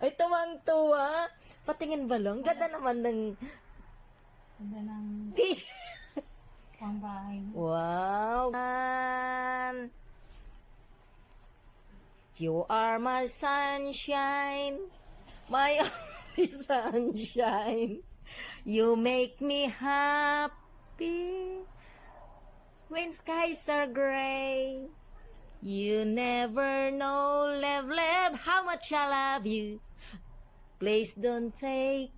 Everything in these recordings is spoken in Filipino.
Ay, tuwang-tuwa. Patingin balong. Ganda naman ng Ganda ng t-shirt. pangbahay. Wow. You are my sunshine. My only sunshine. You make me happy when skies are gray. You never know, love, how much I love you. Please don't take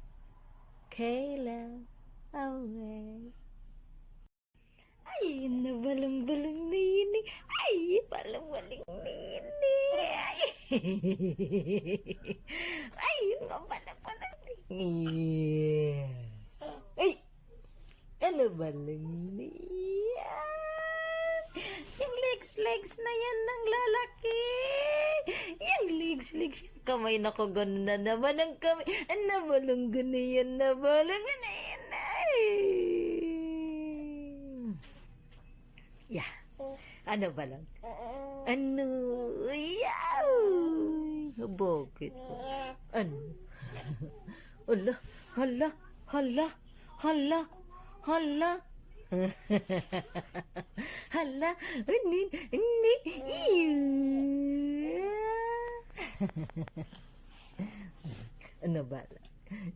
love away. Ay, nabalong-balong nini. Ay, balong-balong nini. Ay, ay, nga balong-balong nini. Ay, ano balong nini? Yung legs na yan ng lalaki. Yung legs. Yung kamay na ko, gano'n na naman ang kamay. Ano balong gano'n na balong gano'n. Ay. Yeah. Ano ba lang? Ano? Yaw! Bakit? Ano? Hala? Hala? Hala? Hala? Hala? Hala? Ani? Ano ba lang?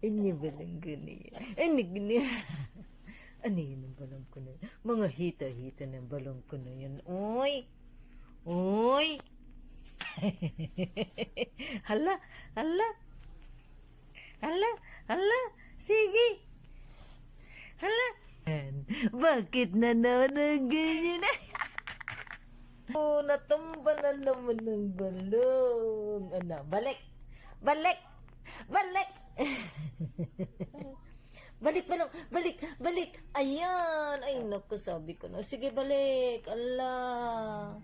Ano ba lang ganyan? Ano ganyan? Ano yun ang balong ko na yun? Mga hita-hita ng balong ko na yun. Oy! Oy! Hala! Hala! Hala! Hala! Sige! Hala! Bakit na naman ang ganyan? Oh, natumba na naman ng balong. Ano? Balik! Balik! Balik! Balik, balong! Balik! Balik! Ayan! Ay, naku, sabi ko na. Sige, balik! Allah!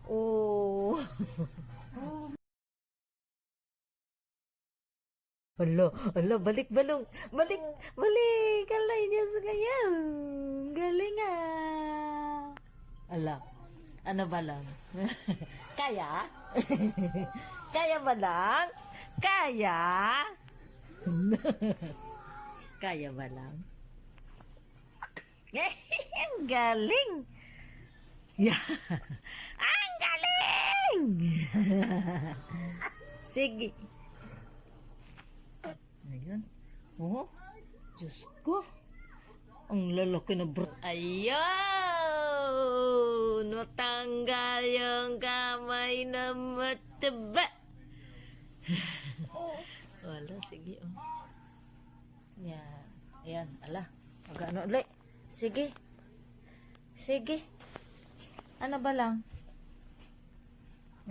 Oh! Ala, balik, balong! Balik! Balik! Alay niya sa kanya! Galing ah! Ala, ano ba lang? Kaya? Kaya ba lang? Kaya? Kaya ba lang? Ang galing! Yeah. Ang galing! Sige. Ayan. Oh, Diyos ko. Ang lalaki na bro. Ayun! Natanggal yung kamay na mataba. Wala, sige. Oh. Yan. Ayan. Ala. Mag-ano ulit. Sige. Sige. Ano ba lang?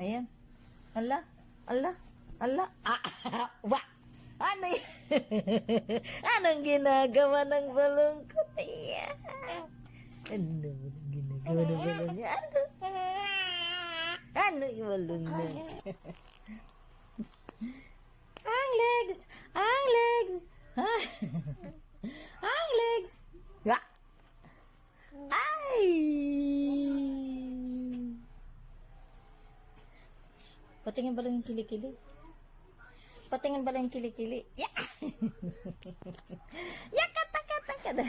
Ayan. Ala. Ala. Ala. Ah. Wa. Ano yan? Anong ginagawa ng balong ko? Ayan. Ano ginagawa ng balong niya? Ano yung balong na? Ang legs! Ang legs! Ang legs! Ya! Ay! Patingin ba lang yung kilikili? Patingin ba lang yung kilikili? Ya! Ya! Kata!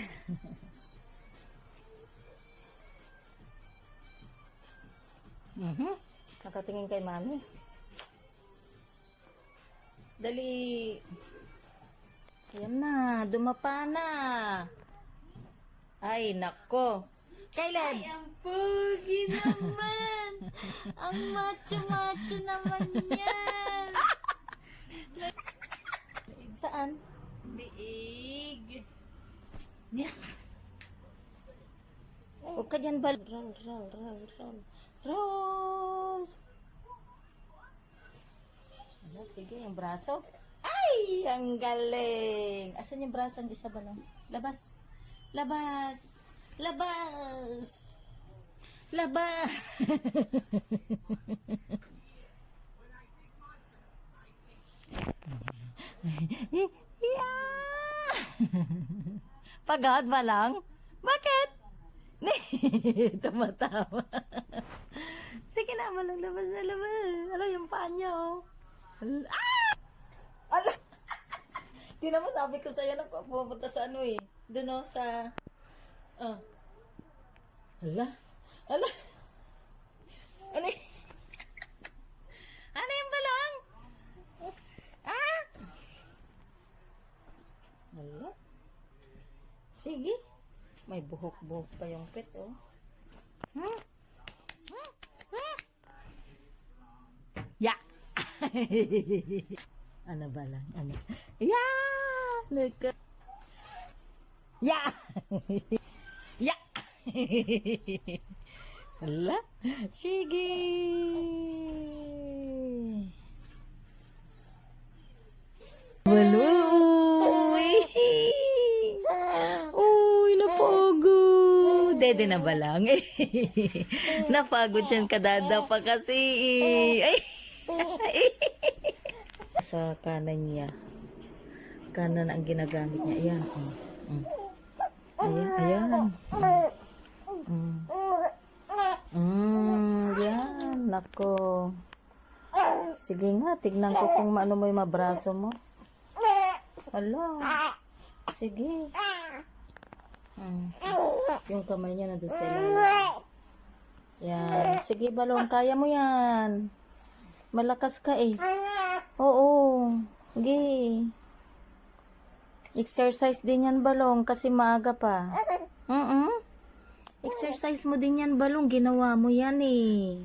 Nakatingin kay mami. Dali. Ayan na, dumapa na. Ay, nako. Kailan? Ay, ang pogi naman. Ang macho-macho naman yan. Saan? Biig. Huwag ka dyan ba? Roll. Ano, sige, yung braso. Ay, ang galing. Asan yung braso? Ang isa ba lang? Labas. Labas. Labas. Labas. Yeah. Pagod ba lang? Bakit? Tumatawa. Sige na, malang labas na labas. Alam yung paa niya, oh. Ah! Tingnan mo, sabi ko sa'yo na pupunta sa ano eh. Doon sa... Hala. Hala. Ano y- Ano yung balong? Ah? Hala. Sige. May buhok-buhok pa yung pet, oh. Hmm? Hmm? Hmm? Ya! Ano ba lang? Ano? Ya! Naka... Ya! Ya! Hala? Sige! Uy! Uy, napagod! Dede na ba lang? Napagod siya kadada pa kasi. Ay! Sa kanan niya. Kanan ang ginagamit niya. Ayan. Ayan. Ayan. Yan. Nako. Sige nga. Tignan ko kung ano mo yung mabraso mo. Hala. Sige. Yung kamay niya nandun sa ilalim. Yan. Sige, balong. Kaya mo yan. Malakas ka eh. Oo. Sige. Exercise din yan, balong. Kasi maaga pa. Exercise mo din yan, balong. Ginawa mo yan eh.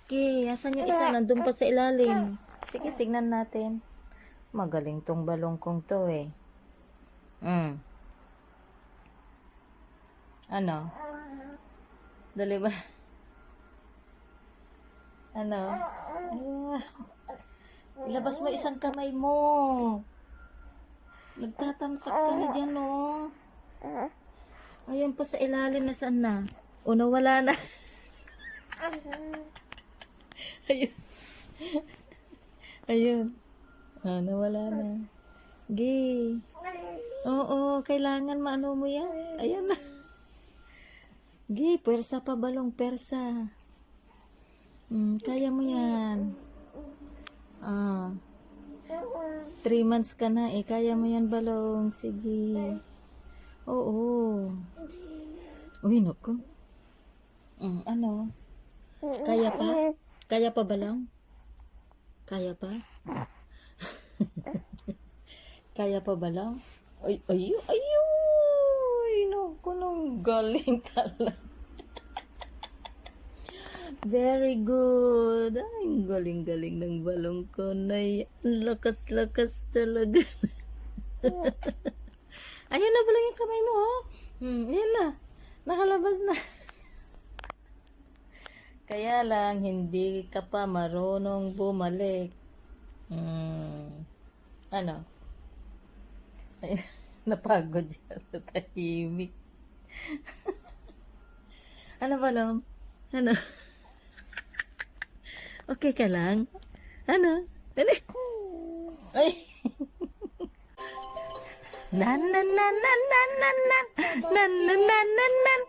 Okay. Asan yung isa? Nandun pa sa ilalim. Sige, tignan natin. Magaling tong balong kong to eh. Ano? Dali ba? Ano? Ilabas mo isang kamay mo. Nagtatamsak ka na dyan, oh. Ayun pa sa ilalim, nasaan na? O, nawala na. Ayun. Ayun. Nawala na. Gi. Oo, kailangan maano mo yan. Ayan na. Gi, persa pa, balong, persa. Kaya mo yan. 3 months ka na eh. Kaya mo yan, balong. Sige. Oo. Uy, naku. Ano? Kaya pa? Kaya pa, balong? Kaya pa? Kaya pa, balong? Ay, ay, ay, ay, naku, nang galing talaga. Very good. Ay, ang galing-galing ng balong ko na yan. Lakas-lakas talaga. Ayan na balong yung kamay mo, oh. Ayan na. Nakalabas na. Kaya lang, hindi ka pa marunong bumalik. Ano? Ay, napagod yan. Natahimik. Ano balong? Ano? Okay ka lang? Ano? Ano? Ay! Nan nan nan nan nan nan nan nan nan nan nan nan.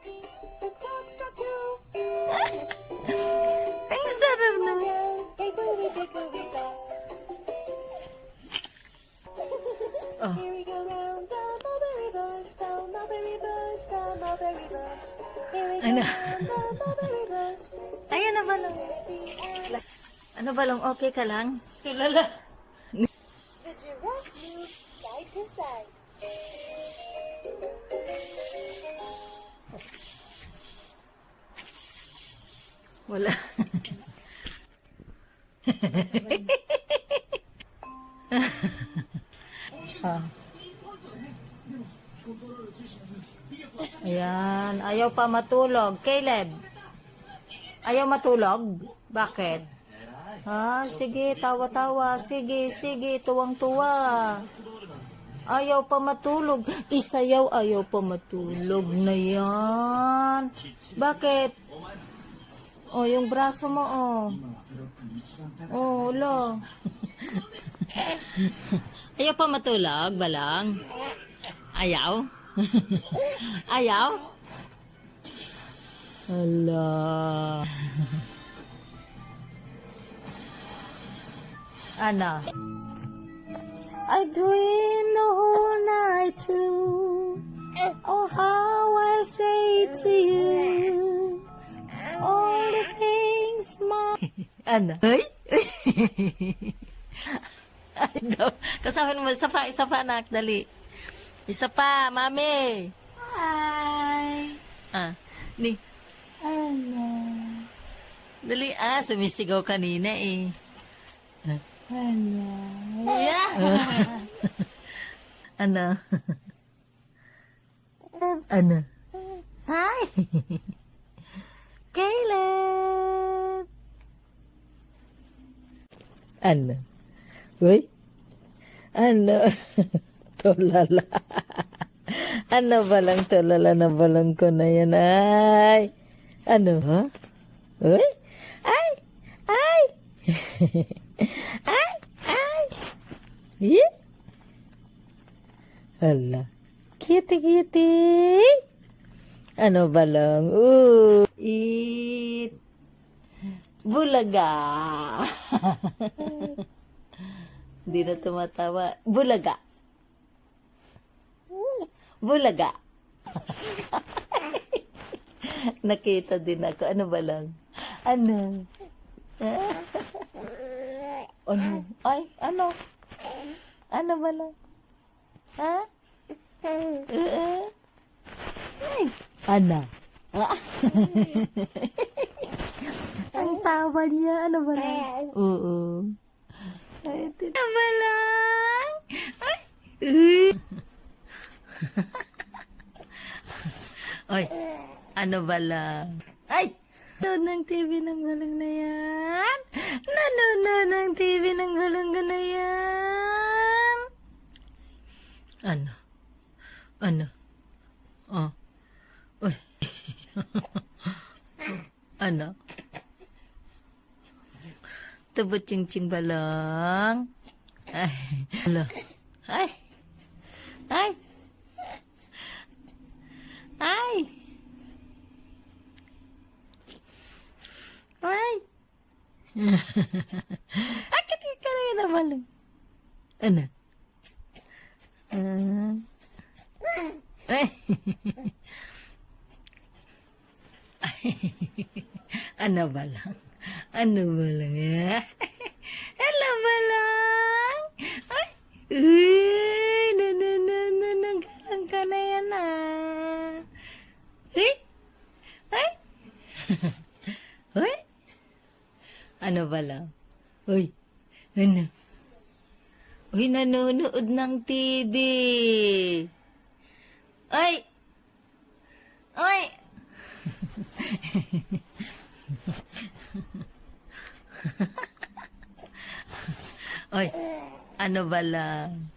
Ang sarap naman. Oh. Ano? Ayan na balong. Ano balong? Okay ka lang? Tulala. Wala. Ayan. Ayaw pa matulog. Caleb. Ayaw matulog? Bakit? Sige. Tawa-tawa. Sige. Tuwang-tuwa. Ayaw pa matulog. Isayaw. Ayaw pa matulog na yan. Bakit? Oh, yung braso mo, oh. Oh, lo. Ayaw pa matulog, balang? Ayaw? Ayaw? Hala. Ano? I dreamed the whole night through. Oh, how I say to you all the things my... Ano? Ay? Ay, daw. Kasabihin mo, isa pa, anak, dali. Isa pa, mami. Hi. Ah, ni. Ano? Dali, sumisigaw kanina eh. Ano? Ano? Ano? Hi! Caleb! Ano? Uy? Ano? Tulala. Ano balang tulala na balang ko na yan? Ay! Ano? Ha? Uy? Ay! Ay! Ay! Ay! Yeah? Hala. Kitty. Ano ba lang? Eat. Bulaga. Hindi na tumatawa. Bulaga. Bulaga. Nakita din ako. Ano ba lang? Ano? Ano? Ay, ano? Ano ba lang? Ha? Ay, Ana. Ang tawa niya. Ano ba lang? Oo. Ay, ano ba lang? Ay. Ay, ano ba lang? Ay! Nanonood ng TV ng balong na yan. Nanonood ng TV ng balong na yan. Ano? Ano? Oh. Uy. Ano? Tubot ching balang. Ay. Ano? Ay. Ay. Ay. Ay. Akit ka na yun na balong. Ano? Ay. Ano ba lang? Ano ba lang? Hello ba lang? Ay. Uy. Nagalang ka na yan Uy. Ay. Uy. Ano ba lang? Uy. Ano? Uy, nanonood ng TV. Ay! Ay! Ay, ano ba lang?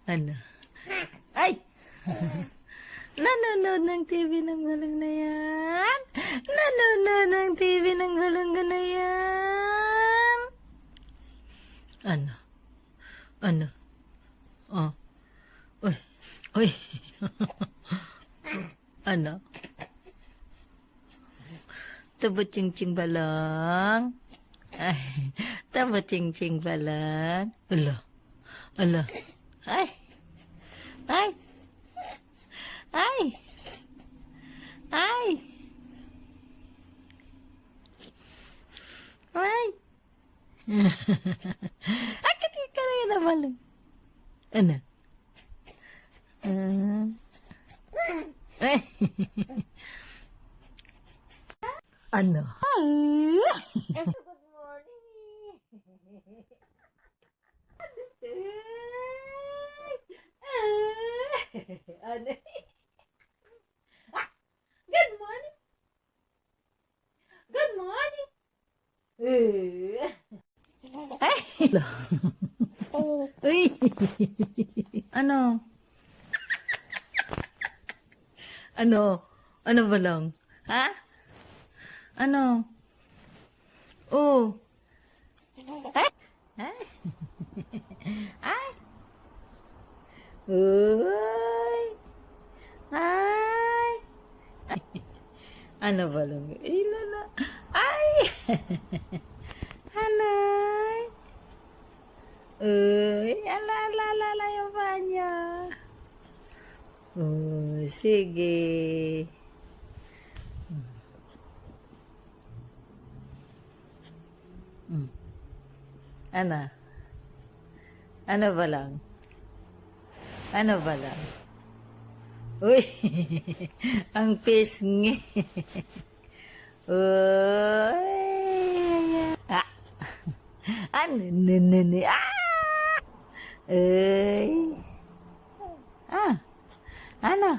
Ano? Ay! Nanonood ng TV ng balong na yan? Nanonood ng TV ng balong na yan? Ano? Ano? Oh. Uy. Uy. Ano? Tabo ching balang. Ay. Tabo ching balang. Ala. Ala. Ay. Ay. Ay. Ay. Ay. Akit ka na yun na balong. Ano? Ay. Ano? Good morning. Ano? Good morning. Good morning. Ay. Uy. Ano? Ano? Ano ba lang? Ha? Ano? Oh. Ay. Ay. Ay. Uy. Ay. Ay. Ano ba lang? Ilan na? Ay. Ano? Uy. Ala. Oh, sige. Ano? Ano ba lang? Ano ba lang? Uy! Ang pisngi. Uy! Ah! Ano? Ah! Uy! Ah! Ano?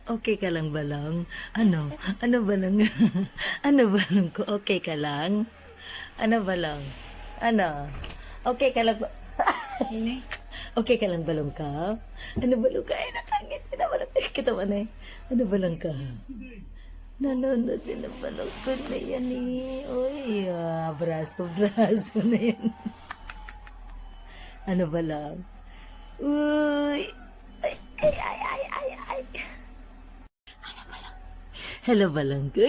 Okay ka lang ba lang? Ano? Ano ba lang? Ano ba lang ko? Okay ka lang? Ano ba lang? Ano? Okay ka lang ba? Okay ka lang balong ka? Ano balong ka? Ay, nakangit. Kita balong ka. Kita ba na eh? Ano balong ka? Nanonood din ang balong ko na yan eh. Uy, braso na yan. Ano ba lang? Uy! Ay, ay, ay, ay, ay, ay. Hello, balong ko.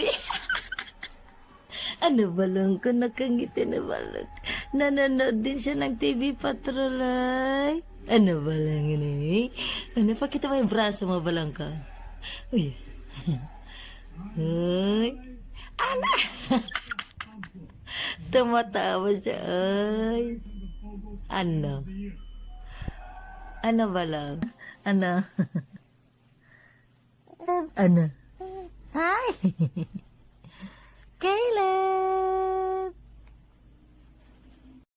Ano balong ko? Nakangiti na balong. Nanonood din siya ng TV Patrol ay. Ano balong yun eh? Ano, pakita mo yung braso mo balong ka. Uy. Uy. Ano? Tumatawa siya ay. Ano? Ano balong? Ano? Ano? Hi! Kayla!